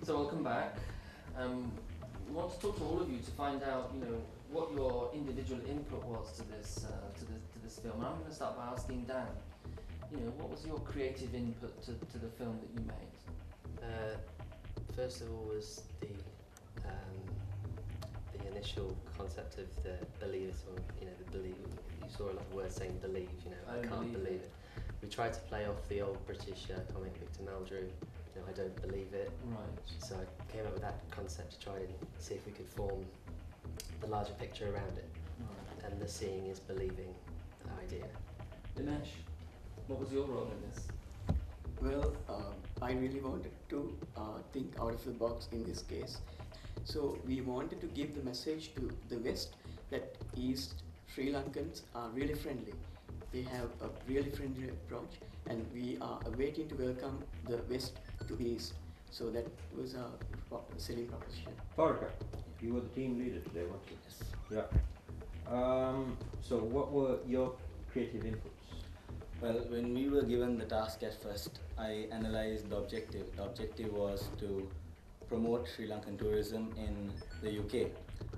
So welcome back. We want to talk to all of you to find out, what your individual input was to this film. And I'm going to start by asking Dan. What was your creative input to the film that you made? First of all was the initial concept of the believers, or the believe. You saw a lot of words saying believe. I can't believe it. We tried to play off the old British comic Victor Meldrew. I don't believe it. Right. So I came up with that concept to try and see if we could form the larger picture around it. Right. And the seeing is believing idea. Dinesh, what was your role in this? Well, I really wanted to think out of the box in this case. So we wanted to give the message to the West that East Sri Lankans are really friendly. They have a really friendly approach, and we are waiting to welcome the West to East. So that was a selling proposition. Farka, you were the team leader today, weren't you? Yes. Yeah. So what were your creative inputs? Well, when we were given the task at first, I analyzed the objective. The objective was to promote Sri Lankan tourism in the UK.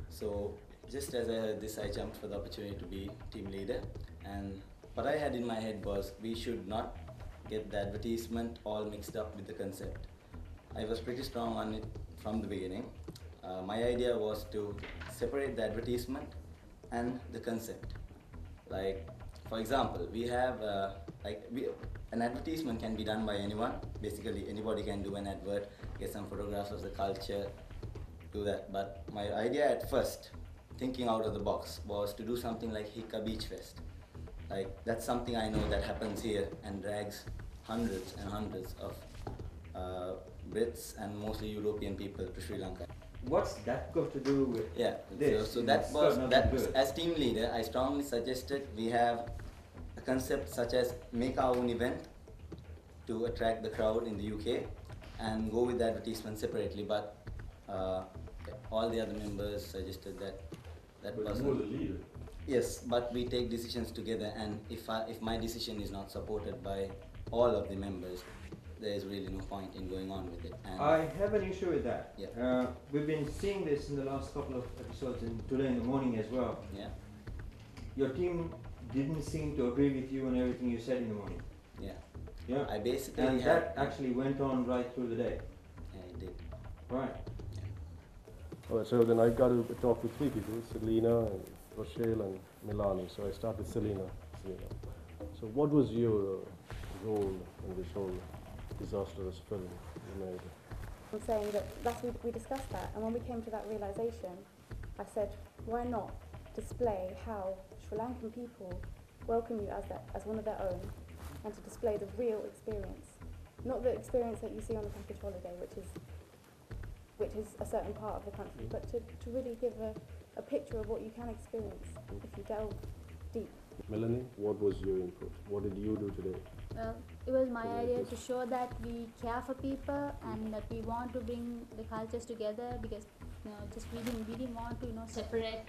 So just as I heard this, I jumped for the opportunity to be team leader. And what I had in my head was we should not get the advertisement all mixed up with the concept. I was pretty strong on it from the beginning. My idea was to separate the advertisement and the concept. Like, for example, we have an advertisement can be done by anyone. Basically, anybody can do an advert, get some photographs of the culture, do that. But my idea at first, thinking out of the box, was to do something like Hika Beach Fest. Like, that's something I know that happens here and drags hundreds and hundreds of Brits and mostly European people to Sri Lanka. What's that got to do with this? So that was as team leader, I strongly suggested we have a concept such as make our own event to attract the crowd in the UK and go with the advertisement separately. But all the other members suggested that wasn't. You were the leader. Yes, but we take decisions together, and if my decision is not supported by all of the members, there is really no point in going on with it. And I have an issue with that. Yeah. We've been seeing this in the last couple of episodes and today in the morning as well. Yeah. Your team didn't seem to agree with you on everything you said in the morning. Yeah. Yeah. I basically and that actually went on right through the day. Yeah, it did. Right. Alright, so then I got to talk to three people, Selena, and Rochelle and Milani. So I start with Selena. So what was your role in this whole disastrous film you made? I'm saying that last week we discussed that, and when we came to that realisation, I said, why not display how Sri Lankan people welcome you as one of their own, and to display the real experience, not the experience that you see on the package holiday, which is a certain part of the country, but to really give a picture of what you can experience if you delve deep. Melanie, what was your input? What did you do today? Well, it was my idea to show that we care for people and that we want to bring the cultures together, because we didn't want to separate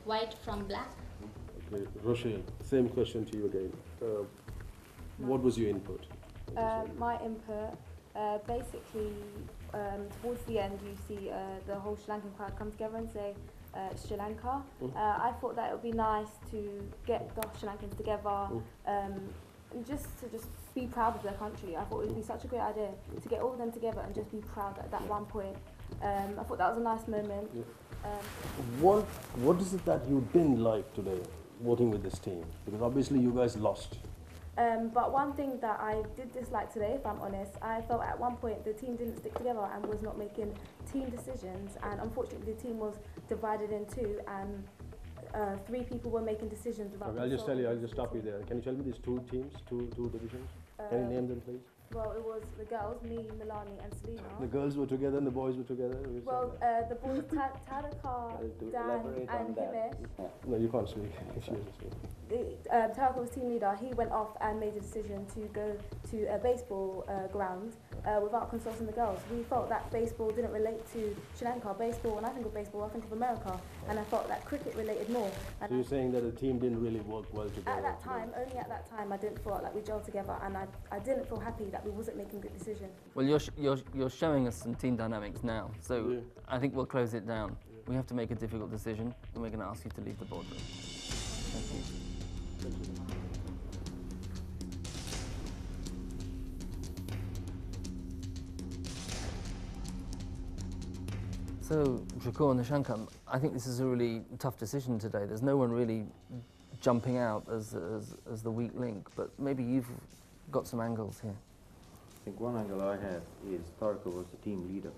white from black. Okay, Rochelle, same question to you again. What was your input? My input, basically, towards the end you see the whole Sri Lankan crowd come together and say Sri Lanka. I thought that it would be nice to get the Sri Lankans together and just be proud of their country. I thought it would be such a great idea to get all of them together and just be proud at that one point. I thought that was a nice moment. What is it that you didn't like today, working with this team? Because obviously you guys lost. But one thing that I did dislike today, if I'm honest, I felt at one point the team didn't stick together and was not making team decisions, and unfortunately the team was divided in two, and three people were making decisions about. Okay, I'll just stop you there. Can you tell me these two teams, two divisions? Can you name them, please? Well, it was the girls, me, Milani and Selena. The girls were together and the boys were together? Well, the boys, Tadaka, Dan and Himesh. No, you can't speak. Tarek was team leader. He went off and made a decision to go to a baseball ground without consulting the girls. We felt that baseball didn't relate to Sri Lanka. Baseball, when I think of baseball, I think of America, and I felt that cricket related more. And so you're saying that the team didn't really work well together? At that time, only at that time, I didn't feel like we gelled together, and I didn't feel happy that we wasn't making good decisions. Well, you're showing us some team dynamics now, so Yeah. I think we'll close it down. We have to make a difficult decision, and we're going to ask you to leave the boardroom. Thank you. So, Shakur and Nishankam, I think this is a really tough decision today. There's no one really jumping out as the weak link, but maybe you've got some angles here. I think one angle I have is Tarka was the team leader.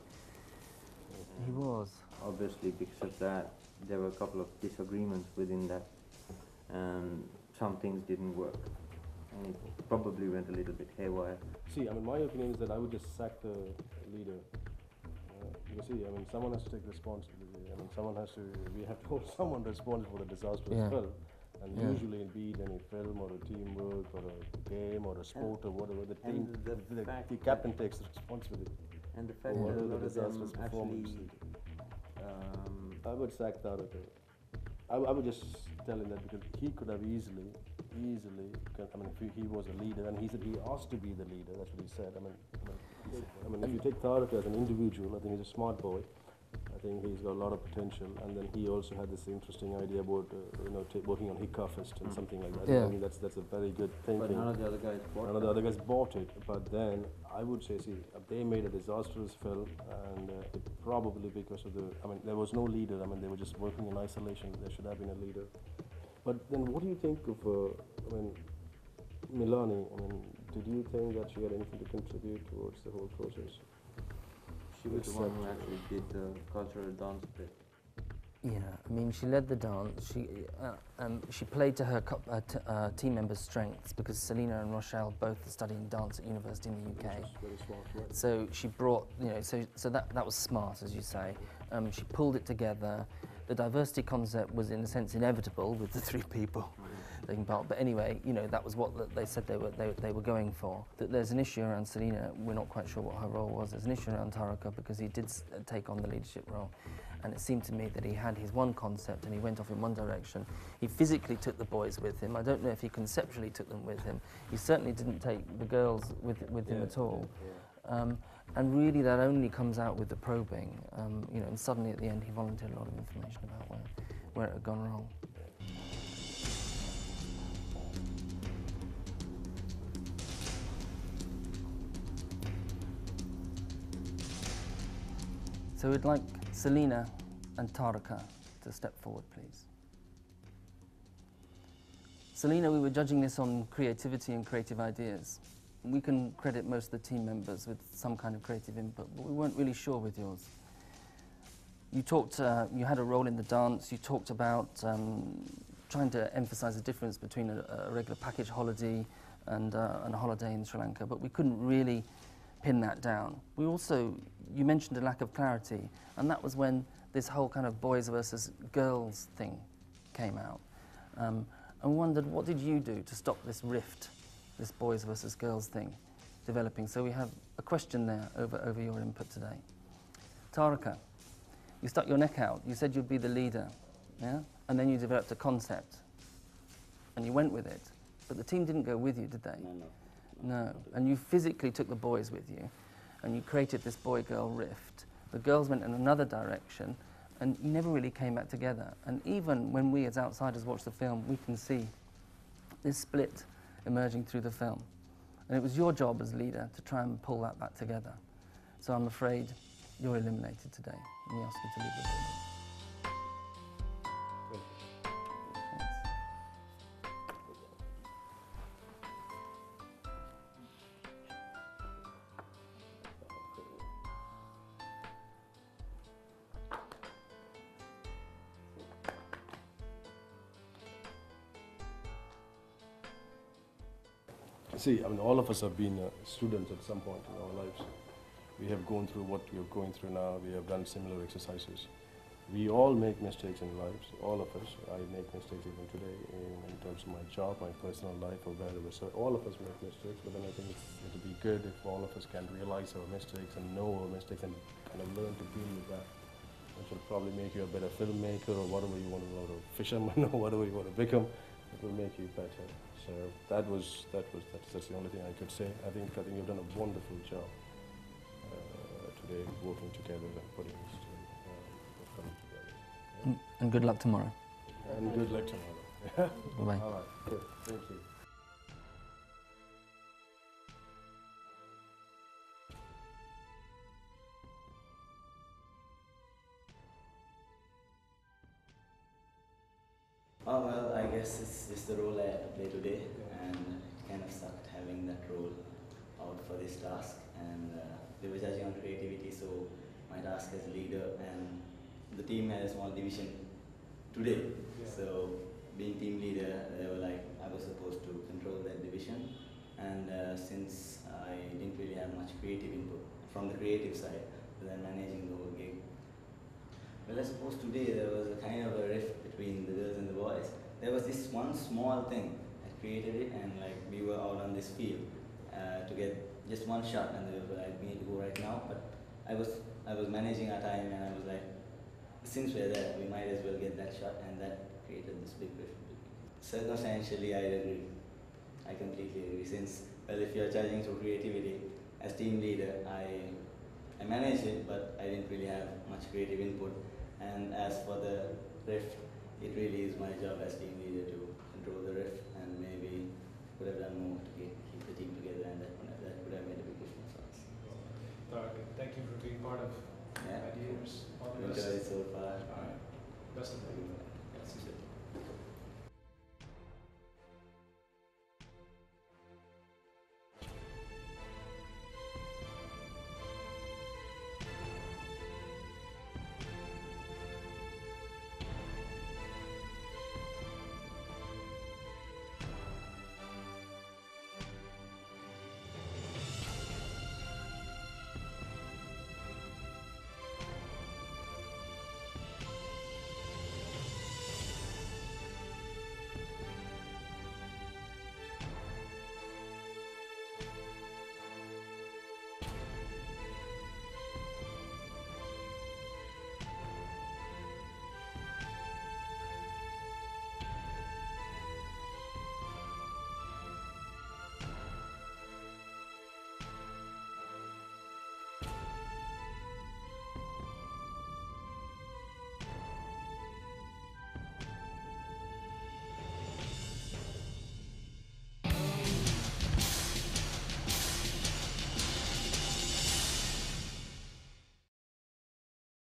He was. Obviously, because of that, there were a couple of disagreements within that, and some things didn't work, and it probably went a little bit haywire. See, I mean, my opinion is that I would just sack the leader. You see, I mean, someone has to take responsibility. I mean, we have to hold someone responsible for the disaster as well. And usually, be it any film or a teamwork or a game or a sport or whatever, the captain takes the responsibility. And the fact that a lot of them actually I would sack Taraka. I would just tell him that because he could have easily, I mean, if he was a leader, and he said he asked to be the leader, that's what he said. I mean, if you take Taraka as an individual, I think he's a smart boy. I think he's got a lot of potential, and then he also had this interesting idea about working on Hikka Fest and something like that. Yeah. I mean, that's a very good thinking. But none of the other guys bought None of the other guys bought it, but then I would say, see, they made a disastrous film, and it probably because of there was no leader. I mean, they were just working in isolation. There should have been a leader. But then, what do you think of, Milani? I mean, did you think that she had anything to contribute towards the whole process? She was the one who actually did the cultural dance bit. Yeah, I mean, she led the dance. She played to her team members' strengths because Selena and Rochelle both are studying dance at university in the UK. Which is very smart, right? So she brought, so that was smart, as you say. She pulled it together. The diversity concept was, in a sense, inevitable with the three people taking part. But anyway, that was what they said they were going for. That there's an issue around Selena. We're not quite sure what her role was. There's an issue around Taraka because he did take on the leadership role. And it seemed to me that he had his one concept and he went off in one direction. He physically took the boys with him. I don't know if he conceptually took them with him. He certainly didn't take the girls with him at all. And really that only comes out with the probing. And suddenly at the end he volunteered a lot of information about where it had gone wrong. So we'd like Selena and Taraka to step forward, please. Selena, we were judging this on creativity and creative ideas. We can credit most of the team members with some kind of creative input, but we weren't really sure with yours. You talked, you had a role in the dance, you talked about trying to emphasize the difference between a regular package holiday and a holiday in Sri Lanka, but we couldn't really pin that down. You mentioned a lack of clarity, and that was when this whole kind of boys versus girls thing came out. And we wondered, what did you do to stop this rift, this boys versus girls thing developing? So we have a question there over your input today. Taraka, you stuck your neck out. You said you'd be the leader, yeah? And then you developed a concept, and you went with it. But the team didn't go with you, did they? No. And you physically took the boys with you, and you created this boy-girl rift. The girls went in another direction, and you never really came back together. And even when we as outsiders watch the film, we can see this split emerging through the film. And it was your job as leader to try and pull that back together. So I'm afraid you're eliminated today, and we ask you to leave the building. See, I mean, all of us have been students at some point in our lives. We have gone through what we are going through now. We have done similar exercises. we all make mistakes in lives, all of us. I make mistakes even today in terms of my job, my personal life, or wherever. So all of us make mistakes, but then I think it would be good if all of us can realize our mistakes and know our mistakes and kind of learn to deal with that. Which will probably make you a better filmmaker or whatever you want to know, or fisherman or whatever you want to become. It will make you better. So that's the only thing I could say. I think you've done a wonderful job today, working together and putting this film together. Yeah? And good luck tomorrow. And good luck tomorrow. Bye-bye. All right, good. Thank you. Oh well, I guess it's just the role I play today, and it kind of sucked having that role out for this task. And they were judging on creativity, so my task as leader, and the team had a small division today. Yeah. So being team leader, they were like I was supposed to control that division, and since I didn't really have much creative input from the creative side, then managing the whole gig. Well, I suppose today there was a kind of a rift between the girls and the boys. There was this one small thing that created it, and like we were out on this field to get just one shot, and they were like, "We need to go right now." But I was managing our time, and I was like, since we're there, we might as well get that shot, and that created this big rift. Circumstantially, I agree. I completely agree. Since well, if you're judging through creativity, as team leader, I managed it, but I didn't really have much creative input. And as for the rift, it really is my job as team leader to control the rift, and maybe could have done more to keep the team together, and that could have made a big difference for us. Thank you for being part of Yeah. Ideators. All the Enjoyed best. it so far. All right. Best of luck.